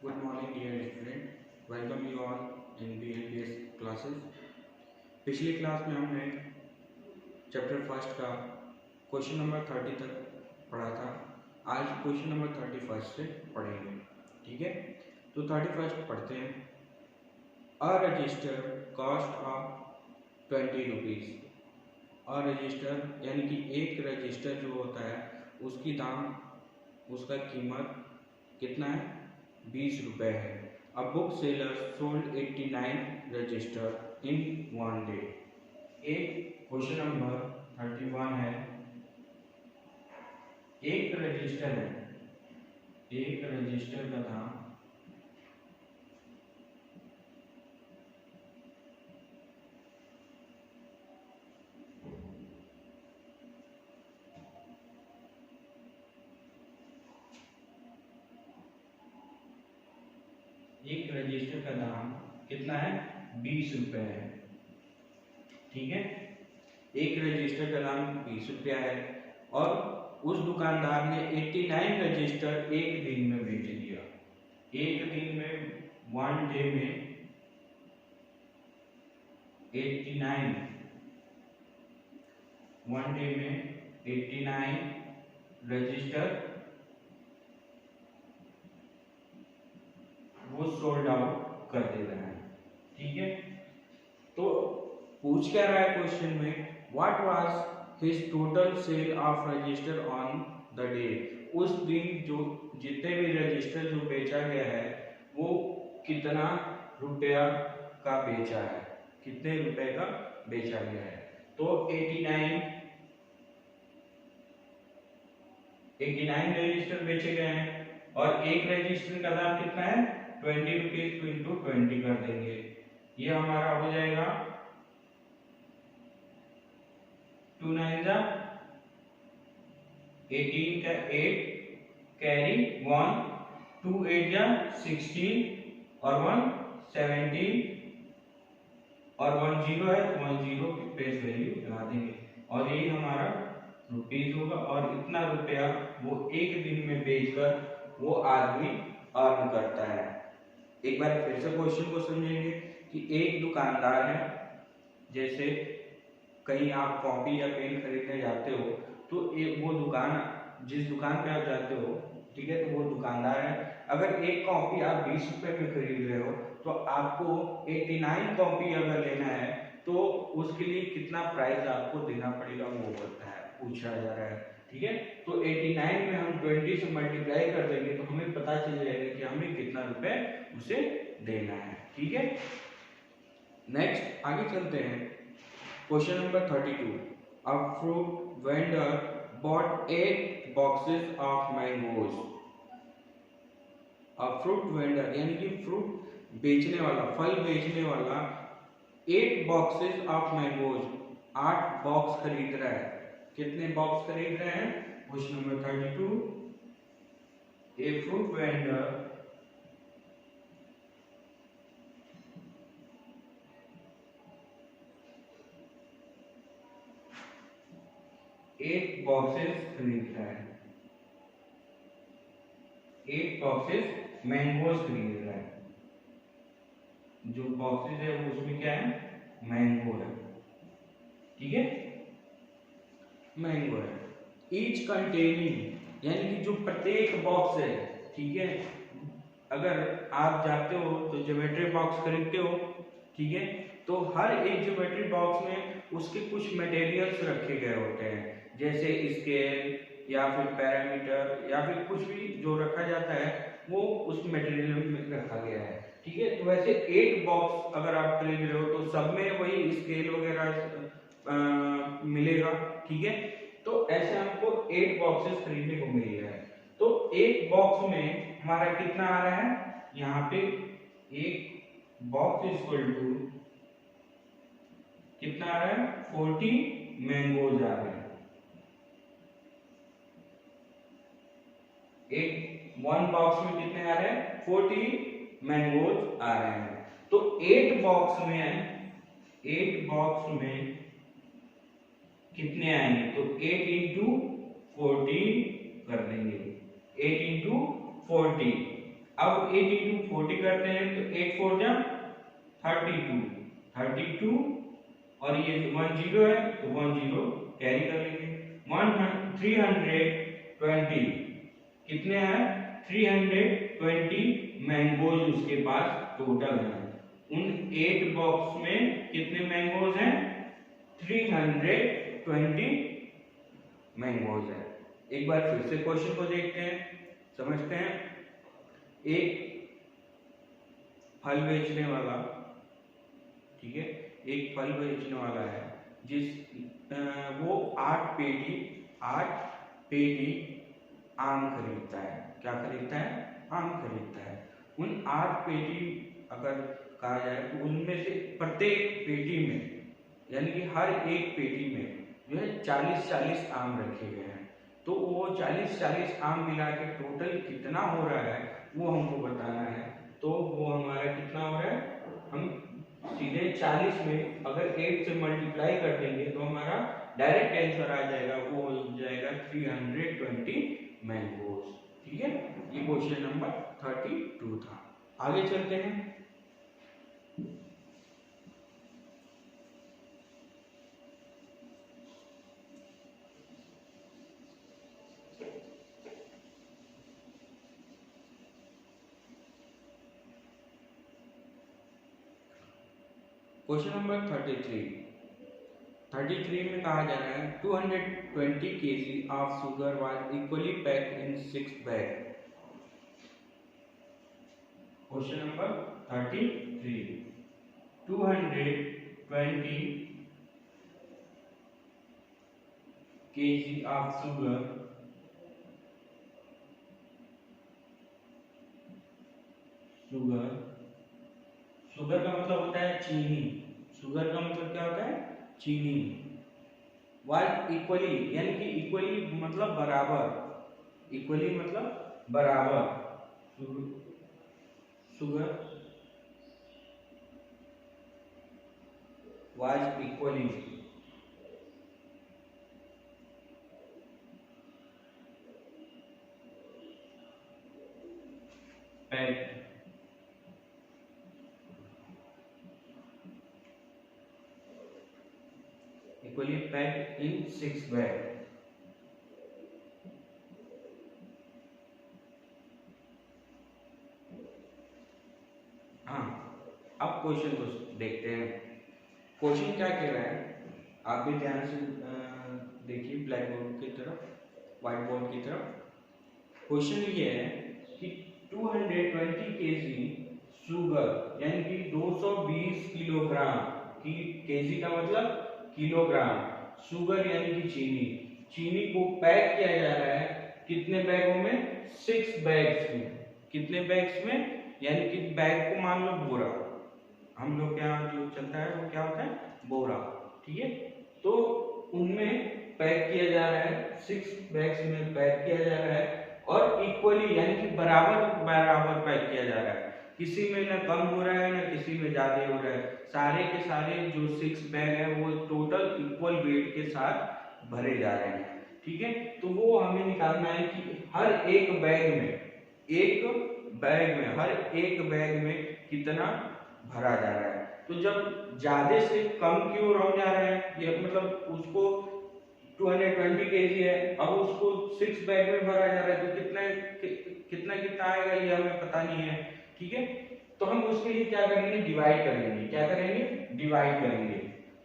Good morning dear student. Welcome you all in BLBS classes. पिछली class में हमने chapter first का question number 30 तक पढ़ा था। आज क्वेश्चन नंबर 31 से पढ़ेंगे। ठीक है, तो 31 पढ़ते हैं। A register cost of 20 rupees. A register यानी कि एक रजिस्टर जो होता है उसका कीमत कितना है, 20 रुपये है। A book seller sold 89 register in 1 day. एक क्वेश्चन नंबर 31 है। एक रजिस्टर का दाम कितना है, 20 रुपये है। ठीक है, एक रजिस्टर का दाम 20 रुपया है और उस दुकानदार ने 89 रजिस्टर एक दिन में बेच दिया। एक दिन में, 1 डे में 89, 1 डे में 89 रजिस्टर वो सोल्ड आउट कर दे रहा है। ठीक है, तो पूछ क्या रहा है क्वेश्चन में, what was his total sale of register on the day. उस दिन जो जितने भी रजिस्टर जो बेचा गया है वो कितना रुपया का बेचा है, कितने रुपए का बेचा गया है। तो 89 रजिस्टर बेचे गए हैं और एक रजिस्टर का दाम कितना है, 20 रुपीज। तो इंटू 20 कर देंगे, ये हमारा हो जाएगा 2 9 जा 18 का 8 कैरी 1, 2 8 जा 16 और 1 17 और 1 0 है तो 1 0 की प्लेस वैल्यू लगा देंगे और ये हमारा रुपीज होगा। और इतना रुपया वो एक दिन में बेचकर वो आदमी अर्न करता है। एक बार फिर से क्वेश्चन को समझेंगे कि एक दुकानदार है, जैसे कहीं आप कॉपी या पेन खरीदने जाते हो तो वो जिस दुकान पे आप जाते हो, ठीक है, तो वो दुकानदार है। अगर एक कॉपी आप 20 रुपए में खरीद रहे हो तो आपको 89 कॉपी अगर लेना है तो उसके लिए कितना प्राइस आपको देना पड़ेगा वो पूछा जा रहा है। ठीक है, तो 89 में हम 20 से मल्टीप्लाई कर देंगे तो हमें पता चल जाएगा कि हमें कितना रुपए उसे देना है। ठीक है, नेक्स्ट आगे चलते हैं। Question number 32। A fruit vendor bought 8 boxes of mangoes. A fruit vendor यानी कि फ्रूट बेचने वाला, फल बेचने वाला 8 बॉक्सेस ऑफ मैंगोज, 8 बॉक्स खरीद रहा है। कितने बॉक्स खरीद रहे हैं, question number 32। A fruit vendor एक बॉक्सेस खरीद रहा है, 8 बॉक्सेस मैंगोज खरीद रहा है। जो बॉक्सेस है वो उसमें क्या है, मैंगो है। ठीक है, मैंगो है। ईच कंटेनिंग यानी कि जो प्रत्येक बॉक्स है, ठीक है, अगर आप जाते हो तो ज्योमेट्री बॉक्स खरीदते हो, ठीक है, तो हर एक ज्योमेट्री बॉक्स में उसके कुछ मटेरियल्स रखे गए होते हैं, जैसे स्केल या फिर पैरामीटर या फिर कुछ भी जो रखा जाता है वो उस मटेरियल में रखा गया है। ठीक है, तो वैसे 8 बॉक्स अगर आप खरीद रहे हो तो सब में वही स्केल वगैरह मिलेगा। ठीक है, तो ऐसे हमको 8 बॉक्सेस खरीदने को मिल रहा है। तो एक बॉक्स में हमारा कितना आ रहा है, यहाँ पे एक बॉक्स इक्वल टू कितना आ रहा है, 40 मैंगोज आ रहे हैं। एक 1 बॉक्स में कितने आ रहे हैं, 40 मैंगोज आ रहे हैं। तो 8 बॉक्स में कितने आएंगे, तो 8 इंटू 14 कर देंगे, 8 इंटू 40। अब 8 इंटू और ये 10 है तो 10 कैरी कर लेंगे। 320 कितने हैं? 320 मैंगोज उसके पास टोटल है। उन 8 बॉक्स में कितने मैंगोज हैं? 320 मैंगोज है। एक बार फिर से क्वेश्चन को देखते हैं, समझते हैं। एक फल बेचने वाला, ठीक है, एक फल बेचने वाला है वो 8 पेटी आम खरीदता है। क्या खरीदता है? आम खरीदता है। उन 8 पेटी अगर कहा जाए तो उनमें से प्रत्येक पेटी में, यानी कि हर एक पेटी में जो है 40-40 आम रखे गए हैं। तो वो 40-40 आम मिला के टोटल कितना हो रहा है वो हमको बताना है। तो वो हमारा कितना हो रहा है? हम सीधे 40 में अगर 8 से मल्टीप्लाई कर देंगे तो हमारा डायरेक्ट आंसर आ जाएगा, वो हो जाएगा 320 मैंगोज। ठीक है, ये क्वेश्चन नंबर 32 था। आगे चलते हैं। क्वेश्चन नंबर 33 में कहा जा रहा है 220 kg of sugar was equally packed in 6 bag. Question number 33, 220 kg of sugar का मतलब होता है चीनी। शुगर का मतलब क्या होता है? चीनी। वाज इक्वली, यानी कि इक्वली मतलब बराबर, इक्वली मतलब बराबर। Sugar was equally packed equally packed in 6 bag। हाँ, अब क्वेश्चन को देखते हैं। क्वेश्चन क्या कह रहा है, आप भी ध्यान से देखिए ब्लैक बोर्ड की तरफ, व्हाइट बोर्ड की तरफ। क्वेश्चन ये है कि 220 kg शुगर, यानी कि 220 किलोग्राम की, केजी का मतलब किलोग्राम, शुगर यानी कि चीनी को पैक किया जा रहा है कितने बैगों में? 6 बैग्स में। कितने बैग्स में? यानी कि बैग को मान लो बोरा, हम लोग के यहाँ जो चलता है वो क्या होता है? बोरा। ठीक है, तो उनमें पैक किया जा रहा है, 6 बैग्स में पैक किया जा रहा है और इक्वली यानी कि बराबर पैक किया जा रहा है। किसी में ना कम हो रहा है ना किसी में ज्यादा हो रहा है। सारे के सारे जो 6 बैग है वो टोटल इक्वल वेट के साथ भरे जा रहे हैं। ठीक है, तो वो हमें निकालना है कि हर एक बैग में कितना भरा जा रहा है। तो जब ज्यादा से कम की ओर हम जा रहे हैं, ये मतलब उसको 220 kg है, अब उसको 6 बैग में भरा जा रहा है, तो कितना आएगा ये हमें पता नहीं है। ठीक है, तो हम उसके लिए क्या करेंगे? डिवाइड करेंगे।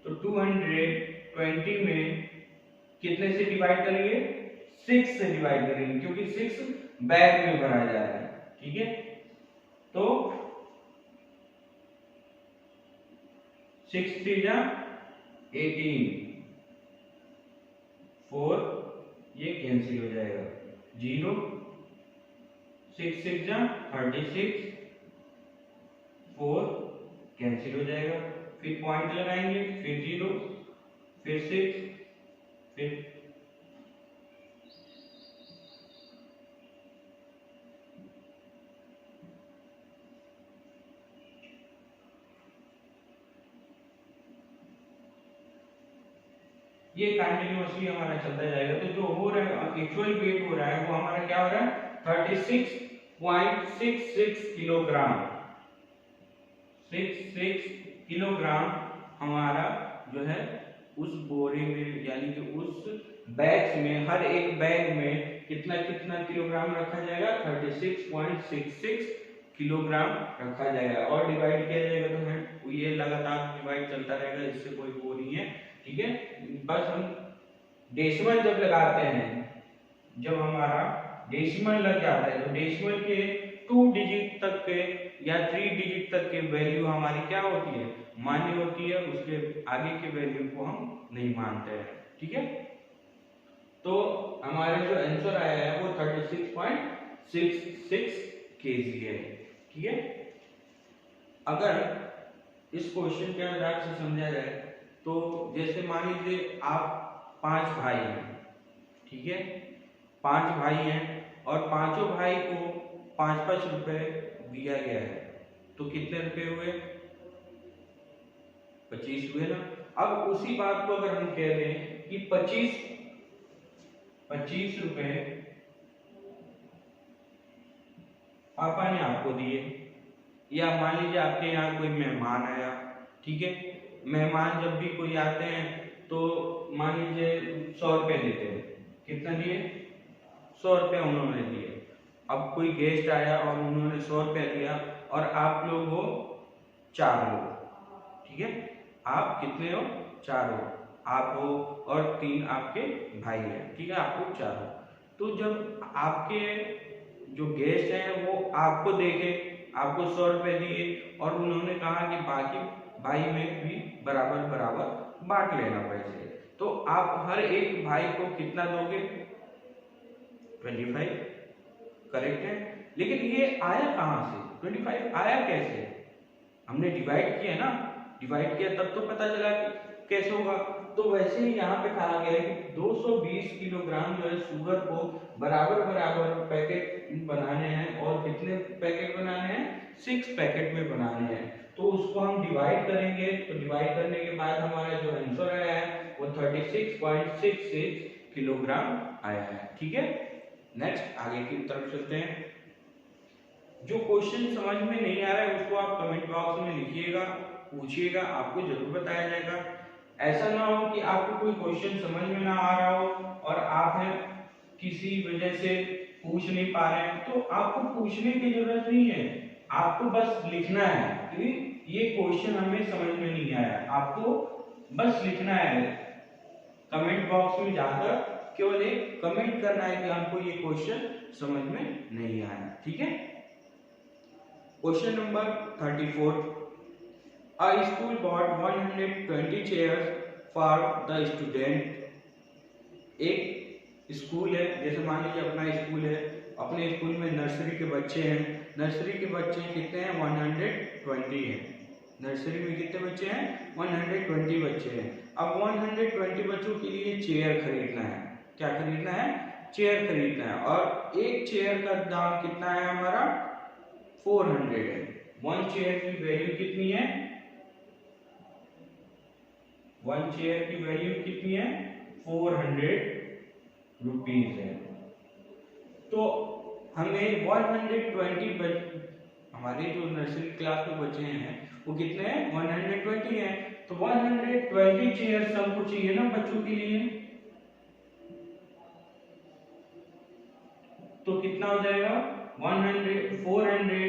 तो 220 में कितने से डिवाइड करेंगे? 6 से डिवाइड करेंगे, क्योंकि 6 बैग में भरा जा रहा है। ठीक है, तो 6 3 जा 18, 4 ये कैंसिल हो जाएगा, 0 6 6 जा 36, 4 कैंसिल हो जाएगा। फिर पॉइंट लगाएंगे, फिर 0, फिर 6, फिर ये कंटिन्यूअसली हमारा चलता जाएगा। तो जो हो रहा है एक्चुअल वेट हो रहा है वो हमारा क्या हो रहा है? 36.66 किलोग्राम। 66 किलोग्राम हमारा जो है उस बोरे में यानी कि उस बैग्स में, हर एक बैग में कितना कितना किलोग्राम रखा जाएगा, 36.66 किलोग्राम रखा जाएगा और डिवाइड किया जाएगा। तो है ये लगातार डिवाइड चलता रहेगा, इससे कोई वो नहीं है, ठीक है। बस हम डेसिमल जब लगाते हैं, जब हमारा डेसिमल लग जाता है तो डेसिमल के 2 डिजिट तक के या 3 डिजिट तक के वैल्यू हमारी क्या होती है, मान्य होती है, उसके आगे के वैल्यू को हम नहीं मानते हैं, ठीक है। तो हमारा जो आंसर आया है वो 36.66 kg है, ठीक है। अगर इस क्वेश्चन के आधार से समझा जाए तो जैसे मान लीजिए आप 5 भाई हैं, ठीक है, 5 भाई हैं और पांचों भाई को 5-5 रुपए दिया गया है, तो कितने रुपए हुए, 25 हुए ना। अब उसी बात को अगर हम कह दें कि 25 रुपए पापा ने आपको दिए, या मान लीजिए आपके यहाँ कोई मेहमान आया, ठीक है, मेहमान जब भी कोई आते हैं तो मान लीजिए 100 रुपए देते हैं, कितना दिए, 100 रुपए उन्होंने दिए। अब कोई गेस्ट आया और उन्होंने 100 रुपया दिया और आप लोग हो 4 लोग, ठीक है, आप कितने हो, 4 हो, आप हो और 3 आपके भाई हैं, ठीक है, आप लोग 4 हो। तो जब आपके जो गेस्ट हैं वो आपको देखे, आपको 100 रुपए दिए और उन्होंने कहा कि बाकी भाई में भी बराबर बराबर बांट लेना पैसे, तो आप हर एक भाई को कितना दोगे, 25, करेक्ट है। लेकिन ये आया कहाँ से, 25 आया कैसे, हमने डिवाइड किया ना, डिवाइड किया तब तो पता चला कि कैसे होगा। तो वैसे ही यहाँ पे कहा गया है कि 220 किलोग्राम जो है शुगर को बराबर बराबर पैकेट बनाने हैं और कितने पैकेट बनाने हैं, 6 पैकेट में बनाने हैं। तो उसको हम डिवाइड करेंगे, तो डिवाइड करने के बाद हमारा जो आंसर आया है वो 36.66 किलोग्राम आया है, ठीक है। नेक्स्ट आगे की तरफ चलते हैं। जो क्वेश्चन समझ में नहीं आ रहा है उसको आप कमेंट बॉक्स में लिखिएगा, पूछिएगा, आपको जरूर बताया जाएगा। ऐसा ना हो कि आपको कोई क्वेश्चन समझ में ना आ रहा हो और आप है किसी वजह से पूछ नहीं पा रहे हैं, तो आपको पूछने की जरूरत नहीं है, आपको बस लिखना है कि ये क्वेश्चन हमें समझ में नहीं आया, आपको बस लिखना है, कमेंट बॉक्स में जाकर केवल एक कमेंट करना है कि हमको ये क्वेश्चन समझ में नहीं आया, ठीक है। Question number 34, A school bought 120 chairs for the student। एक स्कूल है, जैसे मान लीजिए अपना स्कूल है, अपने स्कूल में नर्सरी के बच्चे हैं, नर्सरी के बच्चे कितने हैं, 120 हैं, नर्सरी में कितने बच्चे हैं, 120 बच्चे हैं। अब 120 बच्चों के लिए चेयर खरीदना है, क्या खरीदना है, चेयर खरीदना है, और एक चेयर का दाम कितना है हमारा, 400 है। 1 चेयर की वैल्यू कितनी है, 1 चेयर की वैल्यू कितनी है, 400 रुपीज है। तो हमें 120 हमारे जो नर्सरी क्लास में बच्चे हैं वो कितने हैं, 120 हैं। तो 120 चेयर सबको चाहिए ना बच्चों के लिए, तो कितना हो जाएगा, 400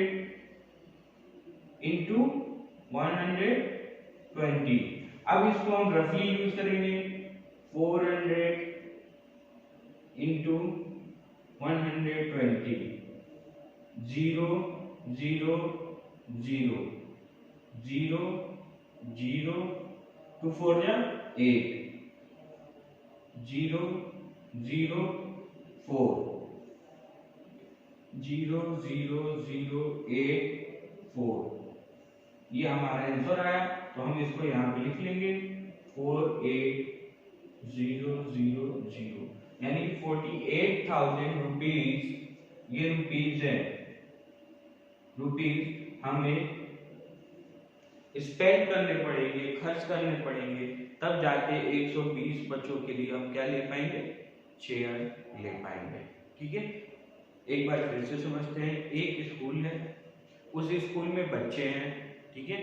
इंटू 120। अब इसको हम रफली यूज करेंगे, 400 इंटू 120, 0 0 0 0 0 2 4 जा 8, 0 0 4 0 0 0 8 4, ये हमारा आंसर आया। तो हम इसको यहाँ पे लिख लेंगे 48,000, यानी 48,000 रुपीज, ये रुपीज है, रुपीज हमें स्पेंड करने पड़ेंगे, खर्च करने पड़ेंगे, तब जाके 120 बच्चों के लिए हम क्या ले पाएंगे, चेयर ले पाएंगे, ठीक है। एक बार फिर से समझते हैं, एक स्कूल है, उस स्कूल में बच्चे हैं, ठीक है,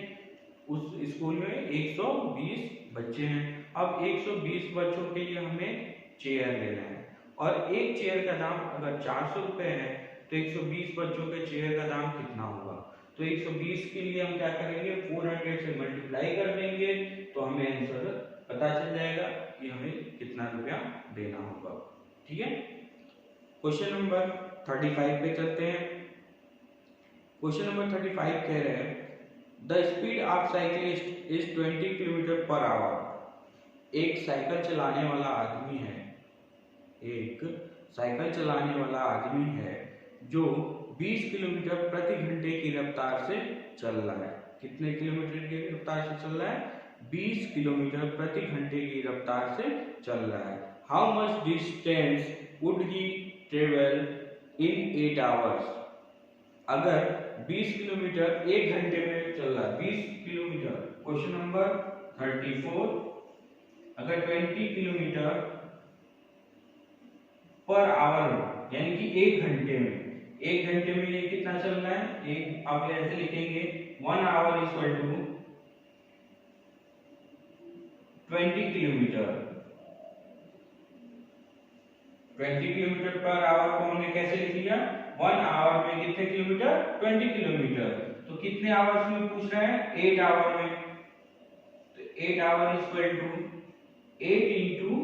उस स्कूल में 120 बच्चे हैं। अब 120 बच्चों के लिए हमें चेयर लेना है और एक चेयर का दाम अगर 400 रुपये है तो 120 बच्चों के चेयर का दाम कितना होगा। तो 120 के लिए हम क्या करेंगे, 400 से मल्टीप्लाई कर देंगे तो हमें आंसर पता चल जाएगा कि हमें कितना रुपया देना होगा। ठीक है, क्वेश्चन नंबर 35 पे चलते हैं। क्वेश्चन नंबर 35 कह रहे हैं the speed of cyclist is 20 kilometre per our. एक साइकिल चलाने वाला आदमी है, एक साइकिल चलाने वाला आदमी है जो 20 किलोमीटर प्रति घंटे की रफ्तार से चल रहा है। कितने किलोमीटर की रफ्तार से चल रहा है, 20 किलोमीटर प्रति घंटे की रफ्तार से चल रहा है। How much distance would he travel in 8 hours. अगर 20 किलोमीटर 1 घंटे में चल रहा है, 20 किलोमीटर। क्वेश्चन नंबर 34, अगर 20 किलोमीटर पर आवर यानी कि 1 घंटे में, 1 घंटे में ये कितना चल रहा है, एक आप ऐसे लिखेंगे 1 hour equal to 20 kilometre. 20 kilometre per hour को हमने कैसे लिख लिया, 1 आवर में कितने किलोमीटर, 20 किलोमीटर। तो कितने आवर्स में पूछ रहे हैं, 8 आवर में। तो 8 hour equal to 8 into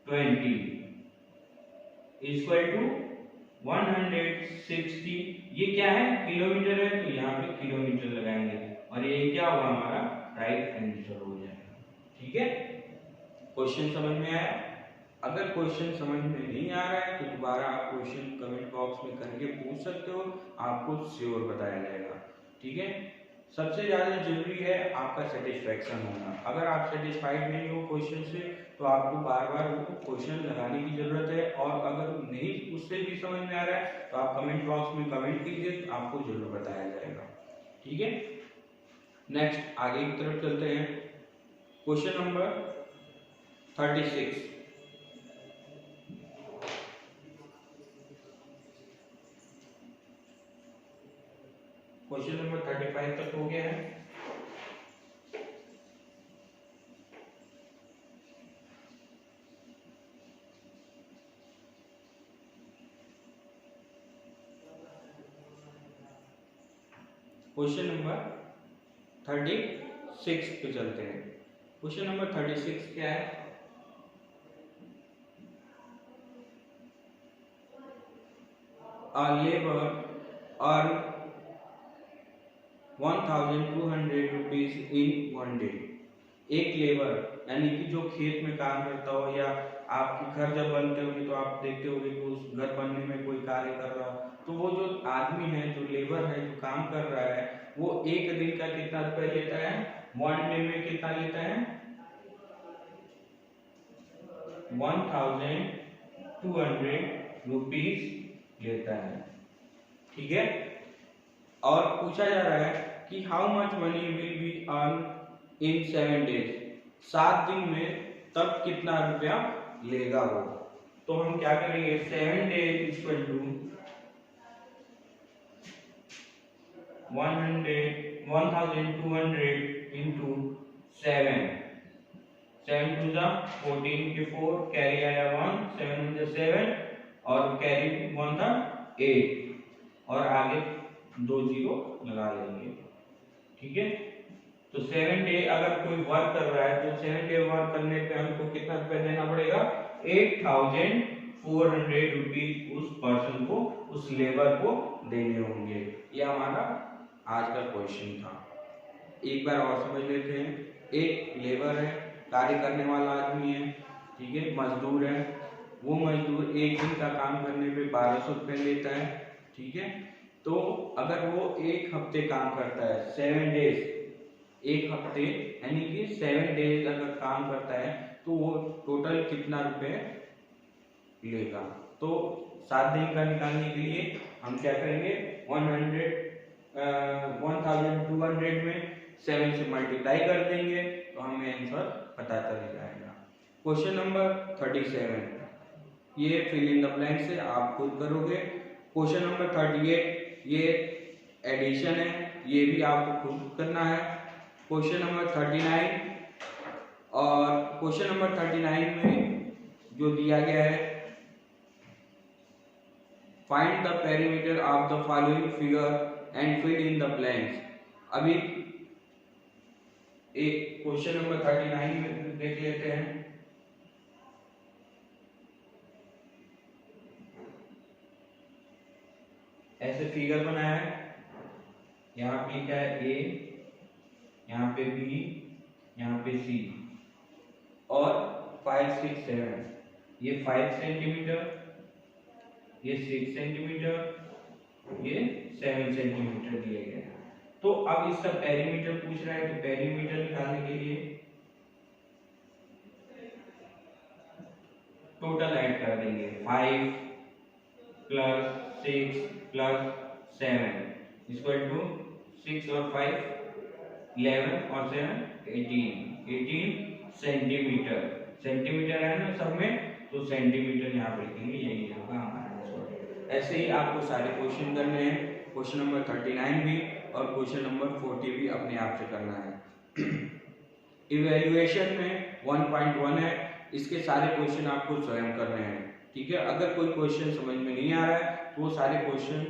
20 equal to 160। ये क्या है, किलोमीटर है, तो यहाँ पे किलोमीटर लगाएंगे और ये क्या होगा, हमारा राइट आंसर हो जाएगा। ठीक है, क्वेश्चन समझ में आया। अगर क्वेश्चन समझ में नहीं आ रहा है तो दोबारा आप क्वेश्चन कमेंट बॉक्स में करके पूछ सकते हो, आपको श्योर बताया जाएगा। ठीक है, सबसे ज्यादा जरूरी है आपका सेटिस्फैक्शन होना। अगर आप सेटिस्फाइड नहीं हो क्वेश्चन से तो आपको बार बार वो क्वेश्चन लगाने की जरूरत है, और अगर नहीं उससे भी समझ में आ रहा है तो आप कमेंट बॉक्स में कमेंट कीजिए, तो आपको जरूर बताया जाएगा। ठीक है, नेक्स्ट आगे की तरफ चलते हैं। Question number 36। क्वेश्चन नंबर 35 तक हो गया है। क्वेश्चन नंबर 36 पे चलते हैं। क्वेश्चन नंबर 36 क्या है, a labor earn 1200 rupees in 1 day। एक लेबर यानी कि जो खेत में काम करता हो, या आपके घर जब बनते होंगे तो आप देखते होंगे कि उस घर बनने में कोई कार्य कर रहा हो, तो वो जो आदमी है, जो लेबर है, जो काम कर रहा है, वो एक दिन का कितना रुपया लेता है, 1 डे में कितना लेता है, 1200 रुपीज लेता है। ठीक है, और पूछा जा रहा है कि how much money will be earn in 7 days. 7 दिन में तब कितना रुपया लेगा वो। तो हम क्या करेंगे, 7 डेज इक्वल टू 1200 इंटू 7, 7 टू जा 14 के 4 कैरी आया 1, 7 वन जा 7 और कैरी 1 था 8 और आगे 2 जीरो लगा लेंगे। ठीक है, तो 7 डे अगर कोई वर्क कर रहा है तो 7 डे वर्क करने पे हमको कितना रुपया देना पड़ेगा, 8400 रुपीज उस पर्सन को, उस लेबर को देने होंगे। ये हमारा आज का क्वेश्चन था। एक बार और समझ लेते हैं। एक लेबर है, कार्य करने वाला आदमी है, ठीक है, मजदूर है। वो मजदूर एक दिन का काम करने पे 1200 रुपये लेता है। ठीक है, तो अगर वो एक हफ्ते काम करता है, 7 डेज, एक हफ्ते यानी कि 7 डेज अगर काम करता है तो वो टोटल कितना रुपए लेगा। तो 7 दिन का निकालने के लिए हम क्या करेंगे, 1200 में 7 से मल्टीप्लाई कर देंगे तो हमें आंसर पता चल जाएगा। क्वेश्चन नंबर 37, ये फिल इन द ब्लैंक से आप खुद करोगे। क्वेश्चन नंबर 38, ये एडिशन है, ये भी आपको खुद करना है। क्वेश्चन नंबर 39, और क्वेश्चन नंबर 39 में जो दिया गया है, find the perimeter of the following figure and fill in the blanks. अभी एक क्वेश्चन नंबर 39 में देख लेते हैं। ऐसे फिगर बनाया है, यहाँ पे लिखा है ए, यहाँ पे बी, यहाँ पे सी और 5 6 7, ये 5 सेंटीमीटर, ये 6 सेंटीमीटर, ये 7 सेंटीमीटर दिया गया है। तो अब इसका पेरीमीटर पूछ रहा है, तो पेरीमीटर निकालने के लिए टोटल ऐड कर देंगे, 5 प्लस 6 प्लस 7 इक्वल टू 6 और 5 11 और 7 18 सेंटीमीटर। सेंटीमीटर है ना सब में, तो सेंटीमीटर यहाँ पे लिखेंगे, यही होगा हमारा आंसर। ऐसे ही आपको सारे क्वेश्चन करने हैं, क्वेश्चन नंबर 39 भी और क्वेश्चन नंबर 40 भी अपने आप से करना है। इवैल्यूएशन में 1.1 है, इसके सारे क्वेश्चन आपको स्वयं करने हैं, ठीक है। अगर कोई क्वेश्चन समझ में नहीं आ रहा है तो वो सारे क्वेश्चन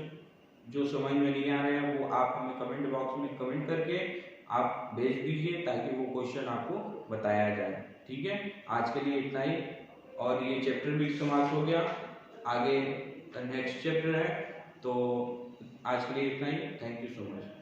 जो समझ में नहीं आ रहे हैं वो आप हमें कमेंट बॉक्स में कमेंट करके आप भेज दीजिए, ताकि वो क्वेश्चन आपको बताया जाए, ठीक है। आज के लिए इतना ही, और ये चैप्टर भी समाप्त हो गया, आगे नेक्स्ट चैप्टर है। तो आज के लिए इतना ही, थैंक यू सो मच।